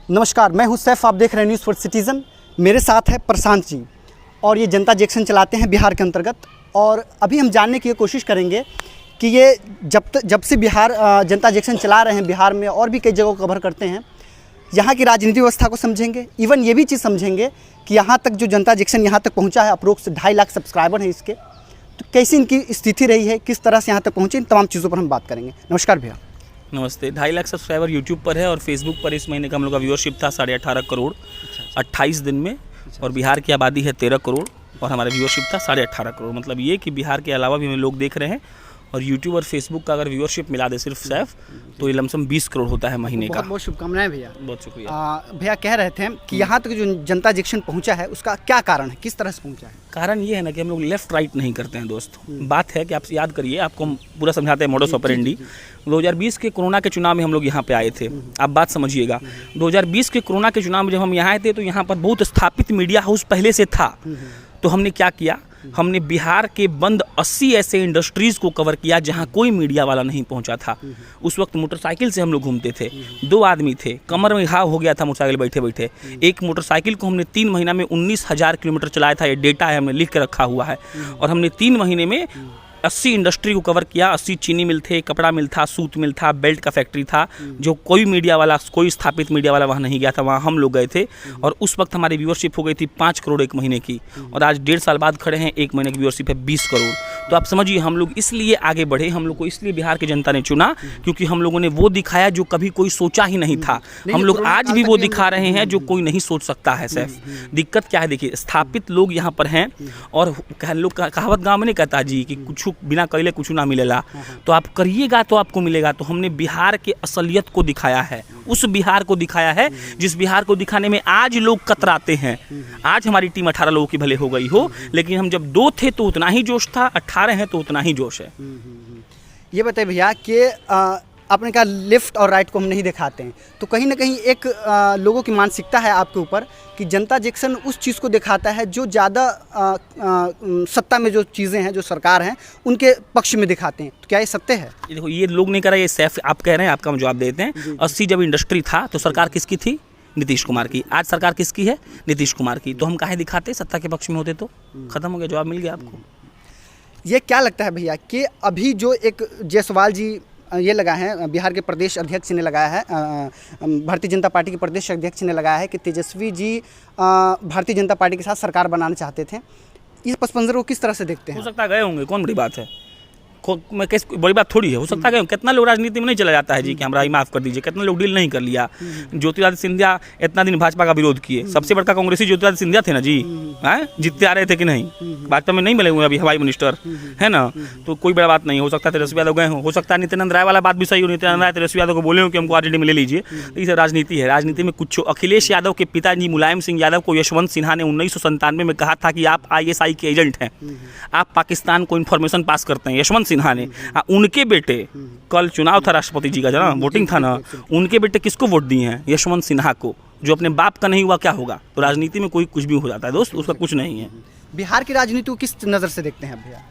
नमस्कार, मैं हूं सैफ। आप देख रहे हैं न्यूज़ फॉर सिटीज़न। मेरे साथ है प्रशांत जी और ये जनता जंक्शन चलाते हैं बिहार के अंतर्गत। और अभी हम जानने की कोशिश करेंगे कि ये जब से बिहार जनता जंक्शन चला रहे हैं, बिहार में और भी कई जगहों को कवर करते हैं, यहाँ की राजनीतिक व्यवस्था को समझेंगे। इवन ये भी चीज़ समझेंगे कि यहाँ तक जो जनता जंक्शन यहाँ तक पहुँचा है, अप्रोक्स 2.5 लाख सब्सक्राइबर हैं इसके, तो कैसी इनकी स्थिति रही है, किस तरह से यहाँ तक पहुँचे, इन तमाम चीज़ों पर हम बात करेंगे। नमस्कार भैया। नमस्ते। 2.5 लाख सब्सक्राइबर यूट्यूब पर है और फेसबुक पर इस महीने का हम लोग का व्यूअरशिप था 18.5 करोड़ 28 दिन में। और बिहार की आबादी है 13 करोड़ और हमारा व्यूअरशिप था 18.5 करोड़। मतलब ये कि बिहार के अलावा भी हमें लोग देख रहे हैं। और यूट्यूब और फेसबुक का अगर व्यूअरशिप मिला दे सिर्फ सैफ, तो ये लमसम 20 करोड़ होता है महीने का। बहुत बहुत शुभकामनाएं भैया। बहुत शुक्रिया। भैया कह रहे थे कि यहाँ तक जो जनता जंक्शन पहुँचा है उसका क्या कारण है, किस तरह से पहुँचा है? कारण ये है ना कि हम लोग लेफ्ट राइट नहीं करते हैं दोस्त। बात है कि आप याद करिए, आपको हम पूरा समझाते हैं मोडस ऑपरेंडी। 2020 के कोरोना के चुनाव में हम लोग यहाँ पे आए थे। आप बात समझिएगा, 2020 के कोरोना के चुनाव में जब हम यहाँ आए थे तो यहाँ पर बहुत स्थापित मीडिया हाउस पहले से था। तो हमने क्या किया, हमने बिहार के बंद 80 ऐसे इंडस्ट्रीज़ को कवर किया जहां कोई मीडिया वाला नहीं पहुंचा था। उस वक्त मोटरसाइकिल से हम लोग घूमते थे। 2 आदमी थे, कमर में घाव हो गया था मोटरसाइकिल बैठे बैठे। एक मोटरसाइकिल को हमने 3 महीना में 19,000 किलोमीटर चलाया था। ये डेटा है, हमने लिख के रखा हुआ है। और हमने 3 महीने में 80 इंडस्ट्री को कवर किया। 80 चीनी मिल थे, कपड़ा मिल था, सूत मिल था, बेल्ट का फैक्ट्री था, जो कोई मीडिया वाला, कोई स्थापित मीडिया वाला वहाँ नहीं गया था, वहाँ हम लोग गए थे। और उस वक्त हमारी व्यूअरशिप हो गई थी 5 करोड़ एक महीने की। और आज 1.5 साल बाद खड़े हैं, 1 महीने की व्यूअरशिप है 20 करोड़। तो आप समझिए, हम लोग इसलिए आगे बढ़े, हम लोग को इसलिए बिहार की जनता ने चुना क्योंकि हम लोगों ने वो दिखाया जो कभी कोई सोचा ही नहीं था। हम लोग आज भी वो दिखा रहे हैं जो कोई नहीं सोच सकता है। सैफ, दिक्कत क्या है, देखिए, स्थापित लोग यहाँ पर हैं। और लोग कहावत गाँव में नहीं कहता जी कि कुछ बिना करेले कुछ ना मिलेगा, तो आप करिएगा तो आपको मिलेगा। तो हमने बिहार के असलियत को दिखाया है, उस बिहार को दिखाया है जिस बिहार को दिखाने में आज लोग कतराते हैं। आज हमारी टीम 18 लोगों की भले हो गई हो, लेकिन हम जब 2 थे तो उतना ही जोश था, 18 हैं तो उतना ही जोश है। ये बताइए भैया कि आपने कहा लेफ्ट और राइट को हम नहीं दिखाते हैं, तो कहीं ना कहीं एक लोगों की मानसिकता है आपके ऊपर कि जनता जंक्शन उस चीज़ को दिखाता है जो ज़्यादा सत्ता में जो चीज़ें हैं, जो सरकार हैं, उनके पक्ष में दिखाते हैं। तो क्या ये सत्य है? ये देखो, ये लोग नहीं कर रहे, ये सैफ आप कह रहे हैं, आपका हम जवाब देते हैं। 80 जब इंडस्ट्री था तो सरकार किसकी थी? नीतीश कुमार की। आज सरकार किसकी है? नीतीश कुमार की। तो हम काहे दिखाते? सत्ता के पक्ष में होते तो खत्म हो गया, जवाब मिल गया आपको। ये क्या लगता है भैया कि अभी जो एक जायसवाल जी ये लगाए हैं, बिहार के प्रदेश अध्यक्ष ने लगाया है, भारतीय जनता पार्टी के प्रदेश अध्यक्ष ने लगाया है कि तेजस्वी जी भारतीय जनता पार्टी के साथ सरकार बनाना चाहते थे, इस पस मंजर को किस तरह से देखते हैं? हो सकता है गए होंगे, कौन बड़ी बात है, मैं किस बड़ी बात थोड़ी है। हो सकता है कितना लोग राजनीति में नहीं चला जाता है जी कि हमरा ही माफ़ कर दीजिए। कितना लोग डील नहीं कर लिया। ज्योतिरादित्य सिंधिया इतना दिन भाजपा का विरोध किए, सबसे बड़का कांग्रेसी ज्योतिरादित्य सिंधिया थे ना जी, हैं, जीतते आ रहे थे कि नहीं? भाजपा में नहीं मिले हुए अभी हवाई मिनिस्टर, है ना? तो कोई बड़ा बात नहीं। हो सकता है तेजस्वी यादव गए हो सकता है नित्यानंद राय वाला बात भी सही हो, नित्यानंद राय तेजस्वी यादव को बोले हो कि हमको आरजेडी में ले लीजिए। ये राजनीति है, राजनीति में कुछ। अखिलेश यादव के पिताजी मुलायम सिंह यादव को यशवंत सिन्हा ने 1997 में कहा था कि आप ISI के एजेंट हैं, आप पाकिस्तान को इन्फॉर्मेशन पास करते हैं। यशवंत सिन्हा ने, उनके बेटे, कल चुनाव था राष्ट्रपति जी का, जना वोटिंग था ना, उनके बेटे किसको वोट दिए हैं? यशवंत सिन्हा को। जो अपने बाप का नहीं हुआ क्या होगा? तो राजनीति में कोई कुछ भी हो जाता है दोस्त, उसका कुछ नहीं है। बिहार की राजनीति को किस नज़र से देखते हैं भैया?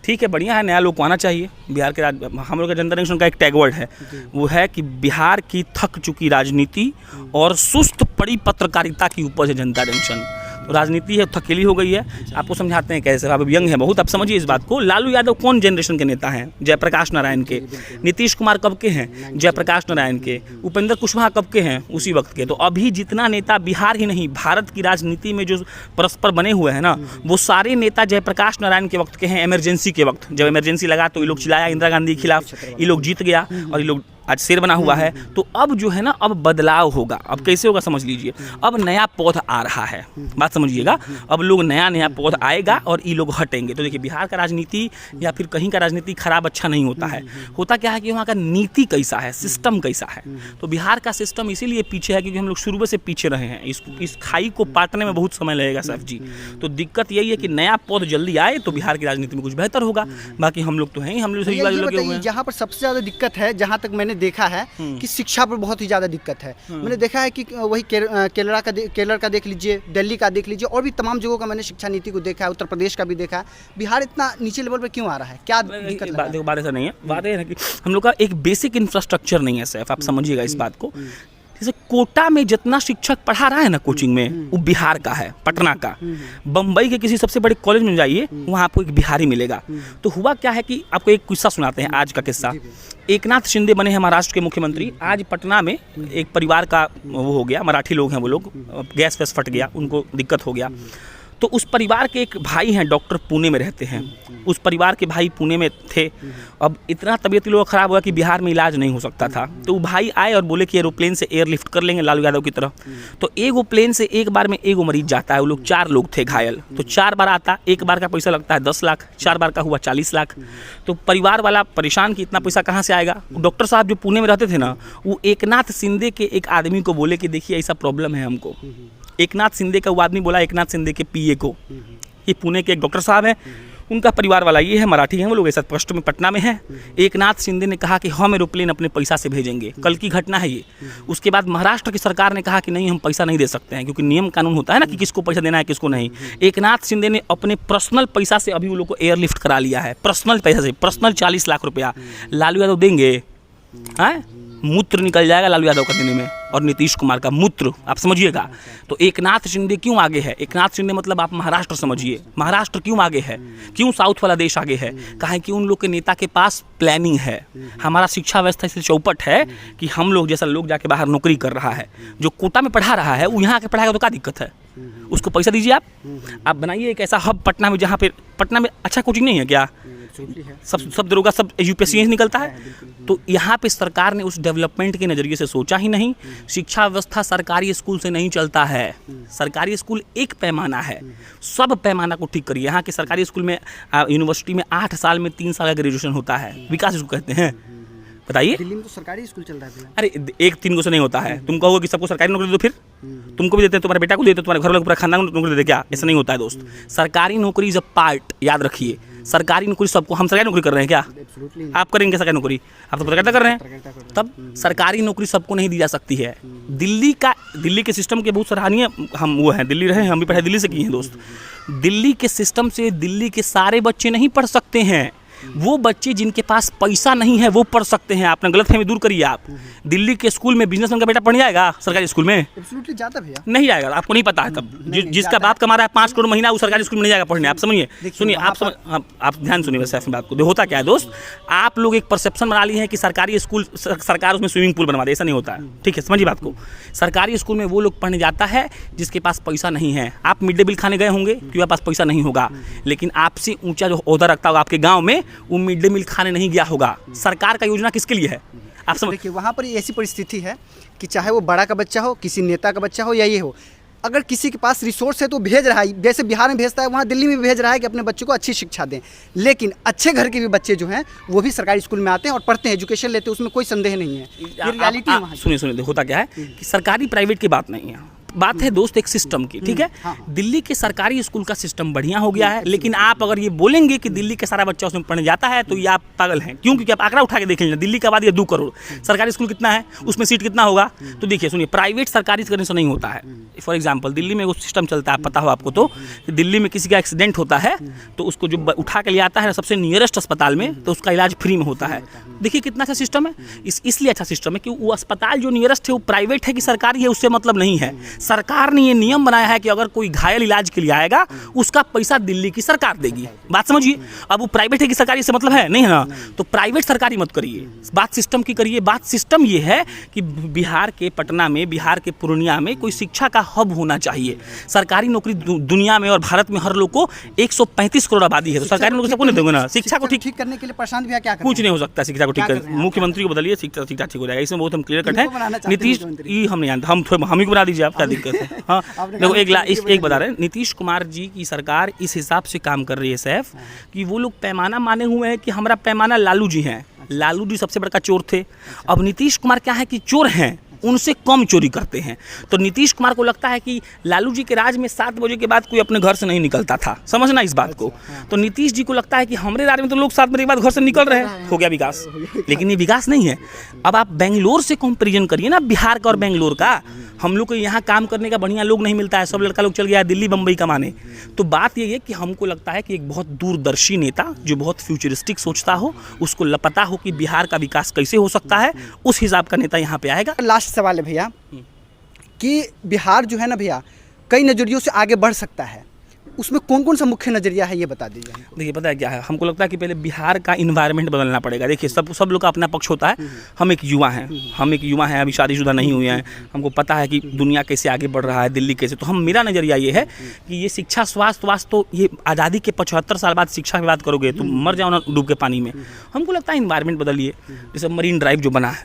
ठीक है, बढ़िया है, नया लोग को आना चाहिए बिहार के। हम लोग का जनता जंक्शन का एक टैगवर्ड है, वो है कि बिहार की थक चुकी राजनीति और सुस्त पड़ी पत्रकारिता की उपज है जनता जंक्शन। तो राजनीति है, थकेली हो गई है। आपको समझाते हैं कैसे, आप यंग हैं बहुत, आप समझिए इस बात को। लालू यादव कौन जनरेशन के नेता हैं? जयप्रकाश नारायण के। नीतीश कुमार कब के हैं? जयप्रकाश नारायण के। उपेंद्र कुशवाहा कब के हैं? उसी वक्त के। तो अभी जितना नेता बिहार ही नहीं भारत की राजनीति में जो परस्पर बने हुए हैं ना, वो सारे नेता जयप्रकाश नारायण के वक्त के हैं। इमरजेंसी के वक्त, जब इमरजेंसी लगा तो ये लोग चिल्लाया इंदिरा गांधी के खिलाफ, ये लोग जीत गया और ये लोग आज शेर बना हुआ है। तो अब जो है ना, अब बदलाव होगा। अब कैसे होगा समझ लीजिए, अब नया पौध आ रहा है, बात समझिएगा। अब लोग नया पौध आएगा और ये लोग हटेंगे। तो देखिए, बिहार का राजनीति या फिर कहीं का राजनीति खराब अच्छा नहीं होता है। होता क्या है कि वहाँ का नीति कैसा है, सिस्टम कैसा है। तो बिहार का सिस्टम इसीलिए पीछे है क्योंकि हम लोग शुरू से पीछे रहे हैं। इस खाई को पाटने में बहुत समय लगेगा सैफ जी। तो दिक्कत यही है कि नया पौध जल्दी आए तो बिहार की राजनीति में कुछ बेहतर होगा। बाकी हम लोग तो हैं ही, हम लोग लगे हुए हैं। जहाँ पर सबसे ज़्यादा दिक्कत है, जहाँ तक मैंने देखा है कि शिक्षा पर बहुत ही ज़्यादा दिक्कत है। मैंने देखा है कि वही केरल का देख लीजिए, दिल्ली का देख लीजिए, और भी तमाम जगहों का मैंने शिक्षा नीति को देखा है, उत्तर प्रदेश का भी देखा है। बिहार इतना नीचे लेवल पर क्यों आ रहा है, क्या दिक्कत? बात ऐसा नहीं है, बात यह है कि हम लोग का एक बेसिक इंफ्रास्ट्रक्चर नहीं है सैफ, आप समझिएगा इस बात को। जैसे कोटा में जितना शिक्षक पढ़ा रहा है ना कोचिंग में, वो बिहार का है, पटना का। बम्बई के किसी सबसे बड़े कॉलेज में जाइए, वहाँ आपको एक बिहारी मिलेगा। तो हुआ क्या है कि आपको एक किस्सा सुनाते हैं, आज का किस्सा। एकनाथ शिंदे बने हैं महाराष्ट्र के मुख्यमंत्री। आज पटना में एक परिवार का वो हो गया, मराठी लोग हैं वो लोग, गैस वैस फट गया, उनको दिक्कत हो गया। तो उस परिवार के एक भाई हैं, डॉक्टर, पुणे में रहते हैं। उस परिवार के भाई पुणे में थे। अब इतना तबीयत लोगों का ख़राब हुआ कि बिहार में इलाज नहीं हो सकता था। तो वो भाई आए और बोले कि एरोप्लेन से एयरलिफ्ट कर लेंगे लालू यादव की तरह। तो एगो प्लेन से एक बार में एगो मरीज जाता है। वो लोग 4 लोग थे घायल, तो 4 बार आता, एक बार का पैसा लगता है 10 लाख, 4 बार का हुआ 40 लाख। तो परिवार वाला परेशान कि इतना पैसा कहाँ से आएगा। डॉक्टर साहब जो पुणे में रहते थे ना, वो एकनाथ शिंदे के एक आदमी को बोले कि देखिए ऐसा प्रॉब्लम है हमको। एकनाथ शिंदे का वो आदमी बोला एकनाथ शिंदे के पीए को, ये पुणे के एक डॉक्टर साहब हैं, उनका परिवार वाला ये है, मराठी हैं वो लोग, ऐसा पोस्ट में पटना में है। एकनाथ शिंदे ने कहा कि हम एरोप्लेन अपने पैसा से भेजेंगे। कल की घटना है ये। उसके बाद महाराष्ट्र की सरकार ने कहा कि नहीं, हम पैसा नहीं दे सकते हैं, क्योंकि नियम कानून होता है ना कि किसको पैसा देना है किसको नहीं। एकनाथ शिंदे ने अपने पर्सनल पैसा से अभी वो लोग को एयरलिफ्ट करा लिया है, पर्सनल पैसा से, पर्सनल 40 लाख रुपया। लालू यादव देंगे? हैं? मूत्र निकल जाएगा लालू यादव का देने में, और नीतीश कुमार का मूत्र, आप समझिएगा। तो एकनाथ शिंदे क्यों आगे है? एकनाथ शिंदे मतलब आप महाराष्ट्र समझिए। महाराष्ट्र क्यों आगे है? क्यों साउथ वाला देश आगे है? कहा कि उन लोग के नेता के पास प्लानिंग है। हमारा शिक्षा व्यवस्था इसलिए चौपट है कि हम लोग जैसा लोग जाके बाहर नौकरी कर रहा है, जो कोटा में पढ़ा रहा है वो यहाँ आके पढ़ाएगा तो क्या दिक्कत है? उसको पैसा दीजिए आप बनाइए एक ऐसा हब पटना में, जहाँ पे पटना में अच्छा कोचिंग नहीं है क्या? सब दरोगा सब यूपीएससी निकलता है। तो यहाँ पे सरकार ने उस डेवलपमेंट के नज़रिए से सोचा ही नहीं। शिक्षा व्यवस्था सरकारी स्कूल से नहीं चलता है। सरकारी स्कूल एक पैमाना है, सब पैमाना को ठीक करिए। यहाँ के सरकारी स्कूल में, यूनिवर्सिटी में 8 साल में 3 साल का ग्रेजुएशन होता है, विकास इसको कहते हैं। बताइए, दिल्ली में तो सरकारी स्कूल चल रहा है। अरे 1-3 से नहीं होता है। तुम कहोगे कि सबको सरकारी नौकरी दे दो, फिर तुमको भी देते हैं, तुम्हारे बेटा को देते, तुम्हारे घर वालों को, पूरा खानदान को नौकरी देते क्या? ऐसा नहीं होता है दोस्त। सरकारी नौकरी इज अ पार्ट, याद रखिए। सरकारी नौकरी सबको, हम सरकारी नौकरी कर रहे हैं क्या? आप करेंगे सरकारी नौकरी? आप तो पत्रकारिता कर रहे हैं। तब सरकारी नौकरी सबको नहीं दी जा सकती है। दिल्ली के सिस्टम के बहुत सराहनीय हम वो हैं, दिल्ली रहे, हम भी पढ़ाई दिल्ली से किए हैं दोस्त। दिल्ली के सिस्टम से दिल्ली के सारे बच्चे नहीं पढ़ सकते हैं। वो बच्चे जिनके पास पैसा नहीं है वो पढ़ सकते हैं। आपने गलतफहमी दूर करिए। आप दिल्ली के स्कूल में बिजनेसमैन का बेटा पढ़ जाएगा सरकारी स्कूल में? एब्सोल्युटली जाता भैया नहीं जाएगा। आपको नहीं पता है तब। जिसका बाप कमा रहा है 5 करोड़ महीना, वो सरकारी स्कूल में नहीं जाएगा पढ़ने। आप समझिए, सुनिए, आप ध्यान सुनिए वैसे अपनी बात को। होता क्या है दोस्त, आप लोग एक परसेप्शन बना लिए हैं कि सरकारी स्कूल, सरकार उसमें स्विमिंग पूल बनवा दे। ऐसा नहीं होता है, ठीक है? समझिए बात को। सरकारी स्कूल में वो लोग पढ़ने जाता है जिसके पास पैसा नहीं है। आप मिड डे मील खाने गए होंगे, क्योंकि आपके पास पैसा नहीं होगा, लेकिन आपसे ऊंचा जो ओहदा रखता होगा आपके गाँव में, वो मिड डे मील खाने नहीं गया होगा। सरकार का योजना किसके लिए है? आप समझ। देखिए, वहाँ पर ऐसी परिस्थिति है कि चाहे वो बड़ा का बच्चा हो, किसी नेता का बच्चा हो या ये हो, अगर किसी के पास रिसोर्स है तो भेज रहा है। जैसे बिहार में भेजता है, वहाँ दिल्ली में भी भेज रहा है कि अपने बच्चे को अच्छी शिक्षा दें। लेकिन अच्छे घर के भी बच्चे जो हैं वो भी सरकारी स्कूल में आते हैं और पढ़ते हैं, एजुकेशन लेते हैं, उसमें कोई संदेह नहीं है। ये रियलिटी है वहाँ की। सुनिए, होता क्या है कि सरकारी प्राइवेट की बात नहीं है, बात है दोस्त एक सिस्टम की, ठीक है? दिल्ली के सरकारी स्कूल का सिस्टम बढ़िया हो गया है, लेकिन आप अगर ये बोलेंगे कि दिल्ली का सारा बच्चा उसमें पढ़ने जाता है, तो ये आप पागल हैं। क्यों? क्योंकि आप आंकड़ा उठा के देख लीजिए, दिल्ली का आबादी 2 करोड़, सरकारी स्कूल कितना है, उसमें सीट कितना होगा? तो देखिए, सुनिए, प्राइवेट सरकारी करने से नहीं होता है। फॉर एग्जाम्पल, दिल्ली में वो सिस्टम चलता है, पता हो आपको तो, कि दिल्ली में किसी का एक्सीडेंट होता है तो उसको जो उठा के ले आता है सबसे नियरेस्ट अस्पताल में, तो उसका इलाज फ्री में होता है। देखिए कितना अच्छा सिस्टम है। इसलिए अच्छा सिस्टम है कि वो अस्पताल जो नियरेस्ट है वो प्राइवेट है कि सरकारी है, उससे मतलब नहीं है। सरकार ने ये नियम बनाया है कि अगर कोई घायल इलाज के लिए आएगा, उसका पैसा दिल्ली की सरकार देगी। बात समझिए। अब वो प्राइवेट है कि सरकारी से मतलब है नहीं है ना, तो प्राइवेट सरकारी मत करिए, बात सिस्टम की करिए। बात सिस्टम ये है कि बिहार के पटना में, बिहार के पूर्णिया में कोई शिक्षा का हब होना चाहिए। सरकारी नौकरी दुनिया में और भारत में हर लोग को 135 करोड़ आबादी है, तो सरकारी नौकरी सबको नहीं देंगे ना। शिक्षा को ठीक करने के लिए प्रशांत भैया क्या कुछ नहीं हो सकता। शिक्षा को ठीक कर, मुख्यमंत्री को बदलिए, शिक्षा ठीक हो जाएगा। इसमें बहुत हम क्लियर कट है। नीतीश, ये हम नहीं जानते, हम ही को बना दीजिए, आप क्या दिक्कत है? हाँ, देखो एक बता रहे हैं, नीतीश कुमार जी की सरकार इस हिसाब से काम कर रही है सैफ, कि वो लोग पैमाना माने हुए हैं कि हमारा पैमाना लालू जी हैं। लालू जी सबसे बड़ा चोर थे। अब नीतीश कुमार क्या है कि चोर हैं, उनसे कम चोरी करते हैं। तो नीतीश कुमार को लगता है कि लालू जी के राज में 7 बजे के बाद कोई अपने घर से नहीं निकलता था, समझना इस बात को। तो नीतीश जी को लगता है कि हमारे राज में तो लोग 7 बजे के बाद घर से निकल रहे हैं, हो गया विकास। लेकिन ये विकास नहीं है। अब आप बेंगलोर से कंपेरिजन करिए ना, बिहार का और बेंगलोर का। हम लोग को यहाँ काम करने का बढ़िया लोग नहीं मिलता है, सब लड़का लोग चल गया है दिल्ली बम्बई कमाने। तो बात ये है कि हमको लगता है कि एक बहुत दूरदर्शी नेता जो बहुत फ्यूचरिस्टिक सोचता हो, उसको पता हो कि बिहार का विकास कैसे हो सकता है, उस हिसाब का नेता यहाँ पे आएगा। लास्ट लास्ट सवाल है भैया कि बिहार जो है ना भैया कई नज़रियों से आगे बढ़ सकता है, उसमें कौन कौन सा मुख्य नज़रिया है ये बता दीजिए। देखिए पता है क्या है, हमको लगता है कि पहले बिहार का इन्वायरमेंट बदलना पड़ेगा। देखिए सब लोग का अपना पक्ष होता है। हम एक युवा हैं, अभी शादीशुदा नहीं हुए हैं, हमको पता है कि दुनिया कैसे आगे बढ़ रहा है, दिल्ली कैसे। तो मेरा नज़रिया ये है कि ये शिक्षा स्वास्थ्य तो ये आज़ादी के 75 साल बाद शिक्षा की बात करोगे तो मर जाओ ना डूब के पानी में। हमको लगता है इन्वायरमेंट बदलिए, जैसे मरीन ड्राइव जो बना है,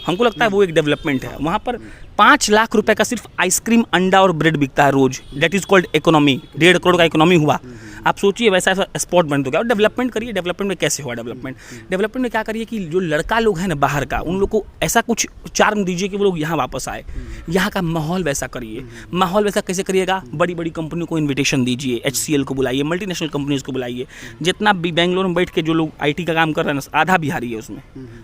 हमको लगता है वो एक डेवलपमेंट है। वहाँ पर 5 लाख रुपए का सिर्फ आइसक्रीम, अंडा और ब्रेड बिकता है रोज। That is called economy. 1.5 crore का इकोनॉमी हुआ। आप सोचिए वैसा स्पॉट बन तो क्या। और डेवलपमेंट करिए। डेवलपमेंट में कैसे हुआ डेवलपमेंट में क्या करिए कि जो लड़का लोग हैं ना बाहर का, उन लोग को ऐसा कुछ चार्म दीजिए कि वो लोग यहाँ वापस आए। यहाँ का माहौल वैसा करिए। माहौल वैसा कैसे करिएगा? बड़ी बड़ी कंपनियों को इन्विटेशन दीजिए, HCL को बुलाइए, मल्टीनेशनल कंपनीज को बुलाइए। जितना भी बेंगलोर में बैठ के जो लोग IT का काम कर रहे हैं ना, आधा बिहारी है उसमें,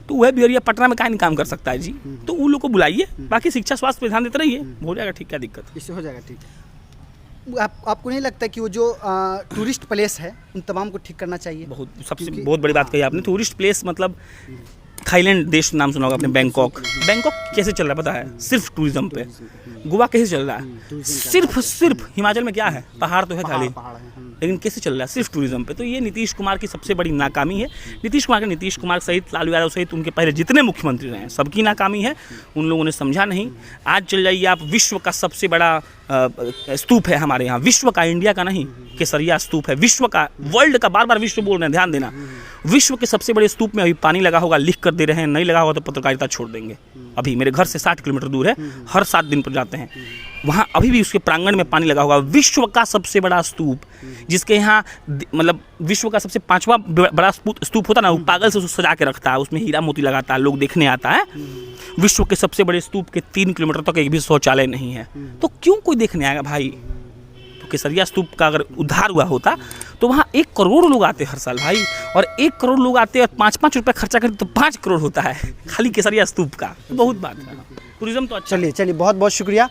तो वह बिहारी पटना में क्या नहीं काम कर सकता है जी। तो उन लोग को बुलाइए, बाकी शिक्षा स्वास्थ्य पे ध्यान देते रहिए, हो जाएगा ठीक। क्या दिक्कत है? इससे हो जाएगा ठीक। आपको नहीं लगता कि वो जो टूरिस्ट प्लेस है उन तमाम को ठीक करना चाहिए? बहुत बड़ी बात कही आपने। टूरिस्ट प्लेस मतलब थाईलैंड देश नाम सुना होगा आपने, बैंकॉक कैसे चल रहा है पता है? सिर्फ टूरिज्म पे। गोवा कैसे चल रहा है? सिर्फ हिमाचल में क्या है? पहाड़ तो है खाली, लेकिन कैसे चल रहा है? सिर्फ टूरिज्म पे। तो ये नीतीश कुमार की सबसे बड़ी नाकामी है। नीतीश कुमार सहित लालू यादव सहित उनके पहले जितने मुख्यमंत्री रहे हैं सबकी नाकामी है। उन लोगों ने समझा नहीं। आज चल जाइए आप, विश्व का सबसे बड़ा स्तूप है हमारे यहाँ, विश्व का, इंडिया का नहीं, केसरिया स्तूप है विश्व का, वर्ल्ड का। बार विश्व बोल रहे हैं, ध्यान देना। विश्व के सबसे बड़े स्तूप में अभी पानी लगा होगा, लिख कर दे रहे हैं, नहीं लगा होगा तो पत्रकारिता छोड़ देंगे। अभी मेरे घर से 60 किलोमीटर दूर है, हर 7 दिन पर जाते हैं वहाँ, अभी भी उसके प्रांगण में पानी लगा होगा। विश्व का सबसे बड़ा स्तूप, जिसके यहाँ मतलब विश्व का सबसे 5वां बड़ा स्तूप होता है ना, वो पागल से उसको सजा के रखता है, उसमें हीरा मोती लगाता है, लोग देखने आता है। विश्व के सबसे बड़े स्तूप के 3 किलोमीटर तक एक भी शौचालय नहीं है, तो क्यों कोई देखने आएगा भाई? तो केसरिया स्तूप का अगर उद्धार हुआ होता तो वहाँ 1 करोड़ लोग आते हर साल भाई, और 1 करोड़ लोग आते और 5-5 रुपये खर्चा करते तो 5 करोड़ होता है खाली केसरिया स्तूप का। बहुत बात है। टूरिज्म तो अच्छा। चलिए बहुत बहुत शुक्रिया।